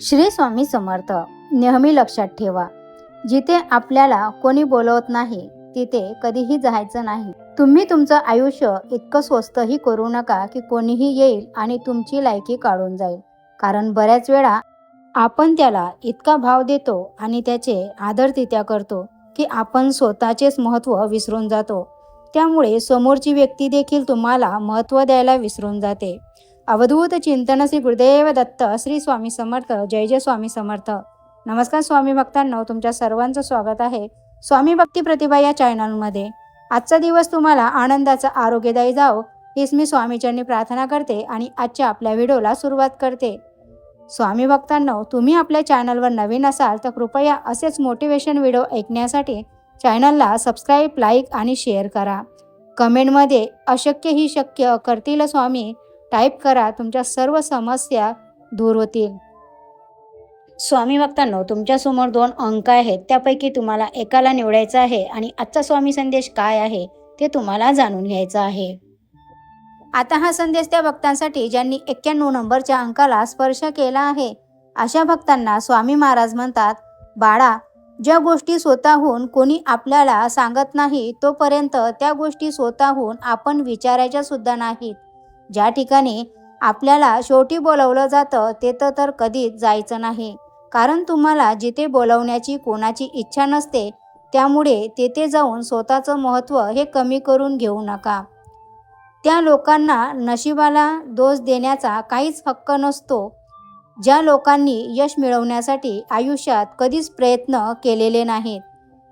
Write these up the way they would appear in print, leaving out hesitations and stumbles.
श्री स्वामी समर्थ. नेहमी लक्षात ठेवा, जिथे आपल्याला कोणी बोलवत नाही तिथे कधीही जायचं नाही. तुम्ही तुमचं आयुष्य इतकं स्वस्तही करू नका की कोणीही येईल आणि तुमची लायकी काढून जाईल. कारण बऱ्याच वेळा आपण त्याला इतका भाव देतो आणि त्याचे आदरतित्या करतो की आपण स्वतःचेच महत्त्व विसरून जातो. त्यामुळे समोरची व्यक्ती देखील तुम्हाला महत्त्व द्यायला विसरून जाते. अवधूत चिंतन श्री गुरुदेव दत्त. श्री स्वामी समर्थ. जय जय स्वामी समर्थ. नमस्कार स्वामी भक्तांनो, तुमच्या सर्वांचं स्वागत आहे स्वामी भक्ती प्रतिभा या चॅनलमध्ये. आजचा दिवस तुम्हाला आनंदाचा, आरोग्यदायी जाओ हीच मी स्वामीचरणी प्रार्थना करते आणि आजच्या आपल्या व्हिडिओला सुरुवात करते. स्वामी भक्तांनो, तुम्ही आपल्या चॅनलवर नवीन असाल तर कृपया असेच मोटिवेशन व्हिडिओ ऐकण्यासाठी चॅनलला सबस्क्राईब, लाईक आणि शेअर करा. कमेंटमध्ये अशक्य ही शक्य करतील स्वामी टाईप करा. तुमच्या सर्व समस्या दूर होतील. स्वामी भक्तांनो, तुमच्यासमोर 2 अंक आहेत, त्यापैकी तुम्हाला एकाला निवडायचं आहे आणि आजचा स्वामी संदेश काय आहे ते तुम्हाला जाणून घ्यायचं आहे. आता हा संदेश त्या भक्तांसाठी ज्यांनी 91 नंबरच्या अंकाला स्पर्श केला आहे. अशा भक्तांना स्वामी महाराज म्हणतात, बाळा, ज्या गोष्टी स्वतःहून कोणी आपल्याला सांगत नाही तोपर्यंत त्या गोष्टी स्वतःहून आपण विचारायच्या सुद्धा नाहीत. ज्या ठिकाणी आपल्याला शेवटी बोलवलं जातं तिथं तर कधीच जायचं नाही. कारण तुम्हाला जिथे बोलवण्याची कोणाची इच्छा नसते, त्यामुळे तेथे जाऊन स्वतःचं महत्त्व हे कमी करून घेऊ नका. त्या लोकांना नशिबाला दोष देण्याचा काहीच हक्क नसतो. ज्या लोकांनी यश मिळवण्यासाठी आयुष्यात कधीच प्रयत्न केलेले नाहीत,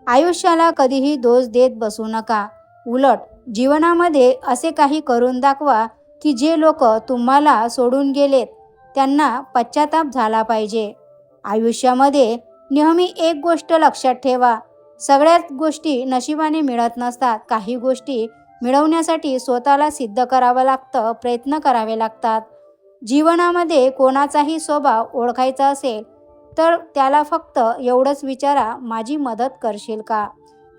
आयुष्याला कधीही दोष देत बसू नका. उलट जीवनामध्ये असे काही करून दाखवा की जे लोक तुम्हाला सोडून गेलेत त्यांना पश्चाताप झाला पाहिजे. आयुष्यामध्ये नेहमी एक गोष्ट लक्षात ठेवा, सगळ्याच गोष्टी नशिबाने मिळत नसतात. काही गोष्टी मिळवण्यासाठी स्वतःला सिद्ध करावं लागतं, प्रयत्न करावे लागतात. जीवनामध्ये कोणाचाही स्वभाव ओळखायचा असेल तर त्याला फक्त एवढंच विचारा, माझी मदत करशील का?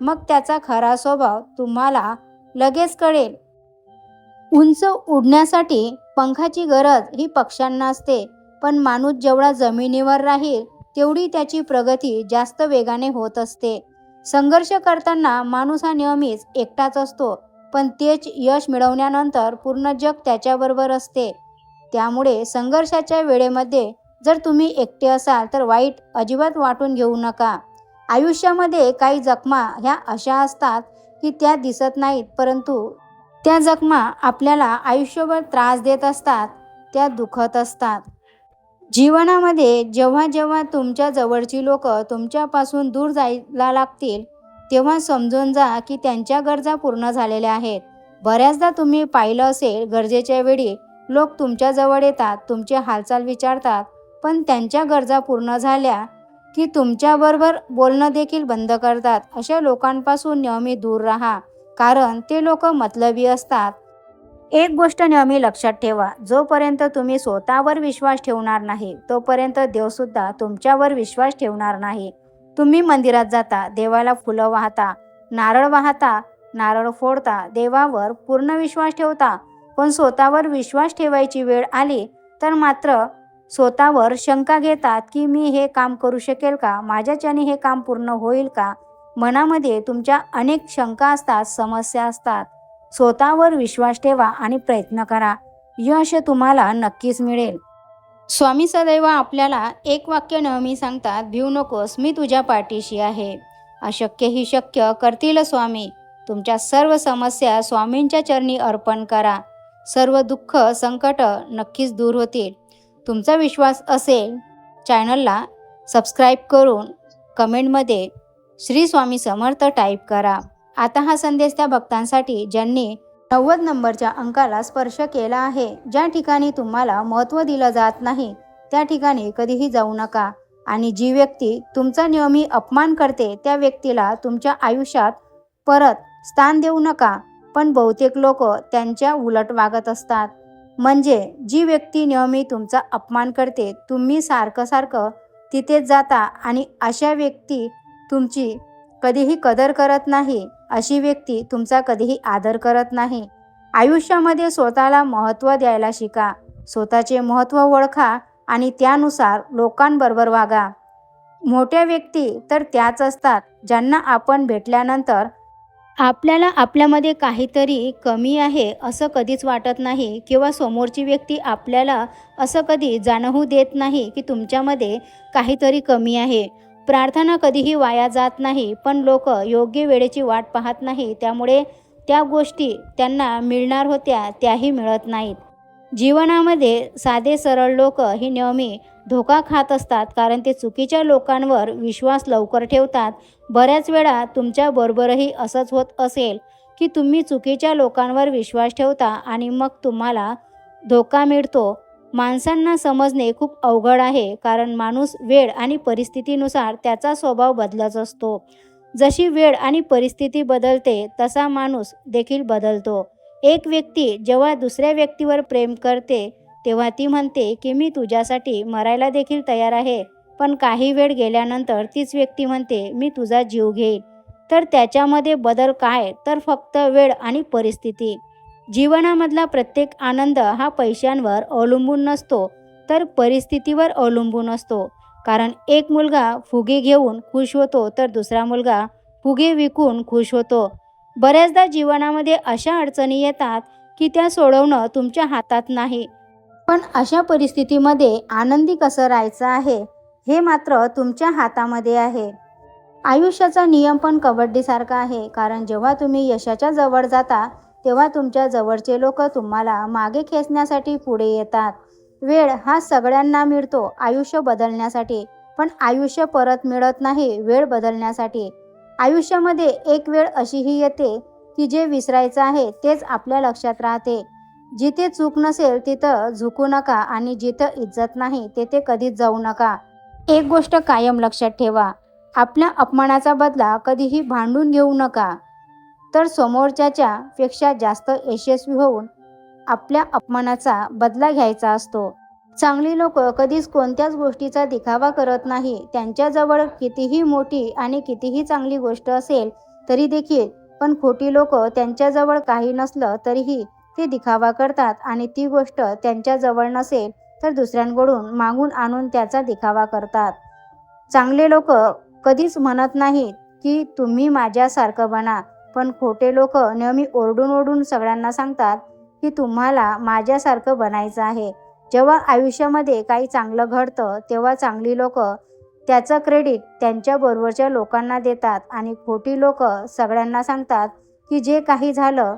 मग त्याचा खरा स्वभाव तुम्हाला लगेच कळेल. उंच उडण्यासाठी पंखाची गरज ही पक्ष्यांना असते, पण माणूस जेवढा जमिनीवर राहील तेवढी त्याची प्रगती जास्त वेगाने होत असते. संघर्ष करताना माणूस हा नेहमीच एकटाच असतो, पण तेच यश मिळवल्यानंतर पूर्ण जग त्याच्याबरोबर असते. त्यामुळे संघर्षाच्या वेळेमध्ये जर तुम्ही एकटे असाल तर वाईट अजिबात वाटून घेऊ नका. आयुष्यामध्ये काही जखमा ह्या अशा असतात की त्या दिसत नाहीत, परंतु त्या जखमा आपल्याला आयुष्यभर त्रास देत असतात, त्या दुखत असतात. जीवनामध्ये जेव्हा जेव्हा तुमच्या जवळची लोक तुमच्यापासून दूर जायला लागतील तेव्हा समजून जा की त्यांच्या गरजा पूर्ण झालेल्या आहेत. बऱ्याचदा तुम्ही पाहिलं असेल, गरजेच्या वेळी लोक तुमच्या जवळ येतात, तुमची हालचाल विचारतात, पण त्यांच्या गरजा पूर्ण झाल्या की तुमच्याबरोबर बोलणं देखील बंद करतात. अशा लोकांपासून नेहमी दूर राहा, कारण ते लोक मतलबी असतात. एक गोष्ट नेहमी लक्षात ठेवा, जोपर्यंत तुम्ही स्वतःवर विश्वास ठेवणार नाही तोपर्यंत देवसुद्धा तुमच्यावर विश्वास ठेवणार नाही. तुम्ही मंदिरात जाता, देवाला फुलं वाहता, नारळ वाहता, नारळ फोडता, देवावर पूर्ण विश्वास ठेवता, पण स्वतःवर विश्वास ठेवायची वेळ आली तर मात्र स्वतःवर शंका घेतात की मी हे काम करू शकेल का, माझ्याच्याने हे काम पूर्ण होईल का. मनामध्ये तुमच्या अनेक शंका असतात, समस्या असतात. स्वतःवर विश्वास ठेवा आणि प्रयत्न करा, यश तुम्हाला नक्कीच मिळेल. स्वामी सदैव आपल्याला एक वाक्य नेहमी सांगतात, भिवू नकोस, मी तुझ्या पाठीशी आहे. अशक्य ही शक्य करतील स्वामी. तुमच्या सर्व समस्या स्वामींच्या चरणी अर्पण करा. सर्व दुःख, संकट नक्कीच दूर होतील. तुमचा विश्वास असेल, चॅनलला सबस्क्राईब करून कमेंटमध्ये श्री स्वामी समर्थ टाईप करा. आता हा संदेश त्या भक्तांसाठी ज्यांनी 90 नंबरच्या अंकाला स्पर्श केला आहे. ज्या ठिकाणी तुम्हाला महत्त्व दिलं जात नाही त्या ठिकाणी कधीही जाऊ नका. आणि जी व्यक्ती तुमचा नेहमी अपमान करते त्या व्यक्तीला तुमच्या आयुष्यात परत स्थान देऊ नका. पण बहुतेक लोक त्यांच्या उलट वागत असतात. म्हणजे जी व्यक्ती नेहमी तुमचा अपमान करते, तुम्ही सारखं तिथेच जाता आणि अशा व्यक्ती तुमची कधीही कदर करत नाही. अशी व्यक्ती तुमचा कधीही आदर करत नाही. आयुष्यामध्ये स्वतःला महत्त्व द्यायला शिका. स्वतःचे महत्त्व ओळखा आणि त्यानुसार लोकांबरोबर वागा. मोठ्या व्यक्ती तर त्याच असतात ज्यांना आपण भेटल्यानंतर आपल्याला आपल्यामध्ये काहीतरी कमी आहे असं कधीच वाटत नाही, किंवा समोरची व्यक्ती आपल्याला असं कधी जाणवू देत नाही की तुमच्यामध्ये काहीतरी कमी आहे. प्रार्थना कधीही वाया जात नाही, पण लोक योग्य वेळेची वाट पाहत नाही, त्यामुळे त्या गोष्टी त्यांना मिळणार होत्या त्याही मिळत नाहीत. जीवनामध्ये साधे सरळ लोक ही नेहमी धोका खात असतात, कारण ते चुकीच्या लोकांवर विश्वास लवकर ठेवतात. बऱ्याच वेळा तुमच्याबरोबरही असंच होत असेल की तुम्ही चुकीच्या लोकांवर विश्वास ठेवता आणि मग तुम्हाला धोका मिळतो. माणसांना समजणे खूप अवघड आहे, कारण माणूस वेळ आणि परिस्थितीनुसार त्याचा स्वभाव बदलत असतो. जशी वेळ आणि परिस्थिती बदलते तसा माणूस देखील बदलतो. एक व्यक्ती जेव्हा दुसऱ्या व्यक्तीवर प्रेम करते तेव्हा ती म्हणते की मी तुझ्यासाठी मरायला देखील तयार आहे, पण काही वेळ गेल्यानंतर तीच व्यक्ती म्हणते मी तुझा जीव घेईन. तर त्याच्यामध्ये बदल काय, तर फक्त वेळ आणि परिस्थिती. जीवनामधला प्रत्येक आनंद हा पैशांवर अवलंबून नसतो, तर परिस्थितीवर अवलंबून असतो. कारण एक मुलगा फुगे घेऊन खुश होतो तर दुसरा मुलगा फुगे विकून खुश होतो. बऱ्याचदा जीवनामध्ये अशा अडचणी येतात की त्या सोडवणं तुमच्या हातात नाही, पण अशा परिस्थितीमध्ये आनंदी कसं राहायचं आहे हे मात्र तुमच्या हातामध्ये आहे. आयुष्याचा नियम पण कबड्डीसारखा आहे, कारण जेव्हा तुम्ही यशाच्या जवळ जाता तेव्हा तुमच्या जवळचे लोक तुम्हाला मागे खेचण्यासाठी पुढे येतात. वेळ हा सगळ्यांना मिळतो आयुष्य बदलण्यासाठी, पण आयुष्य परत मिळत नाही वेळ बदलण्यासाठी. आयुष्यामध्ये एक वेळ अशीही येते की जे विसरायचं आहे तेच आपल्या लक्षात राहते. जिथे चूक नसेल तिथं झुकू नका, आणि जिथं इज्जत नाही तेथे कधीच जाऊ नका. एक गोष्ट कायम लक्षात ठेवा, आपल्या अपमानाचा बदला कधीही भांडून घेऊ नका, तर समोरच्याच्या पेक्षा जास्त यशस्वी होऊन आपल्या अपमानाचा बदला घ्यायचा असतो. चांगली लोक कधीच कोणत्याच गोष्टीचा दिखावा करत नाही. त्यांच्याजवळ कितीही मोठी आणि कितीही चांगली गोष्ट असेल तरी देखील, पण खोटी लोक त्यांच्याजवळ काही नसलं तरीही ते दिखावा करतात, आणि ती गोष्ट त्यांच्याजवळ नसेल तर दुसऱ्यांकडून मागून आणून त्याचा दिखावा करतात. चांगले लोक कधीच म्हणत नाहीत की तुम्ही माझ्यासारखं बना, पण खोटे लोक नेहमी ओरडून ओरडून सगळ्यांना सांगतात की तुम्हाला माझ्यासारखं बनायचं आहे. जेव्हा आयुष्यामध्ये काही चांगलं घडतं तेव्हा चांगली लोक त्याचं क्रेडिट त्यांच्याबरोबरच्या लोकांना देतात, आणि खोटी लोक सगळ्यांना सांगतात की जे काही झालं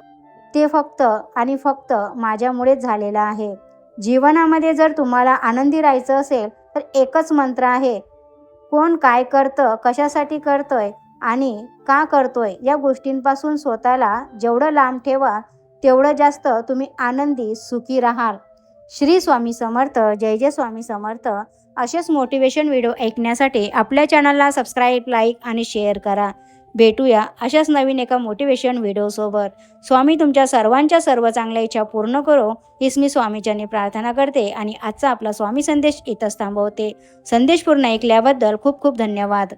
ते फक्त आणि फक्त माझ्यामुळेच झालेलं आहे. जीवनामध्ये जर तुम्हाला आनंदी राहायचं असेल तर एकच मंत्र आहे, कोण काय करतं, कशासाठी करतोय आणि का करतोय या गोष्टींपासून स्वतःला जेवढं लांब ठेवा तेवढं जास्त तुम्ही आनंदी सुखी राहाल. श्री स्वामी समर्थ. जय जय स्वामी समर्थ. असेच मोटिवेशन व्हिडिओ ऐकण्यासाठी आपल्या चॅनलला सबस्क्राईब, लाईक आणि शेअर करा. भेटूया अशाच नवीन एका मोटिवेशन व्हिडिओसोबत. स्वामी तुमच्या सर्वांच्या सर्व चांगल्या इच्छा पूर्ण करो हीच मी स्वामीच्यांनी प्रार्थना करते, आणि आजचा आपला स्वामी संदेश इथंच थांबवते. संदेश पूर्ण ऐकल्याबद्दल खूप खूप धन्यवाद.